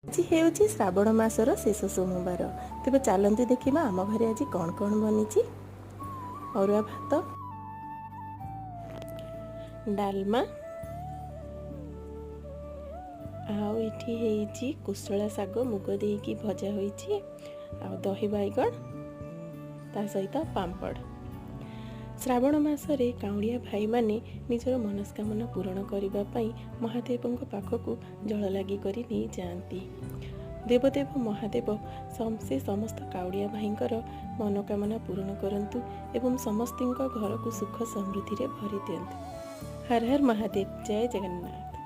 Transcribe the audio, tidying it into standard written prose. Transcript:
आज ହେଉଛି ଶ୍ରାବଣ ମାସର ଶେଷ ସୋମବାର। ତେବେ ଚାଲନ୍ତୁ ଦେଖିବା ଆମ ଘରେ ଆଜି କ'ଣ କ'ଣ ବନିଛି। ଅରୁଆ ଭାତ, ଡାଲମା, ଆଉ ଏଠି ହେଇଛି କୋଶଳା ଶାଗ ମୁଗ ଦେଇକି ଭଜା ହୋଇଛି, ଆଉ ଦହି ବାଇଗଣ, ତା ସହିତ ପାମ୍ପଡ଼। ଶ୍ରାବଣ ମାସରେ କାଉଁଳିଆ ଭାଇମାନେ ନିଜର ମନସ୍କାମନା ପୂରଣ କରିବା ପାଇଁ ମହାଦେବଙ୍କ ପାଖକୁ ଜଳ ଲାଗି କରି ନେଇଯାଆନ୍ତି। ଦେବଦେବ ମହାଦେବ ସେ ସମସ୍ତ କାଉଡ଼ିଆ ଭାଇଙ୍କର ମନୋକାମନା ପୂରଣ କରନ୍ତୁ ଏବଂ ସମସ୍ତଙ୍କ ଘରକୁ ସୁଖ ସମୃଦ୍ଧିରେ ଭରି ଦିଅନ୍ତୁ। ହର ହର ମହାଦେବ, ଜୟ ଜଗନ୍ନାଥ।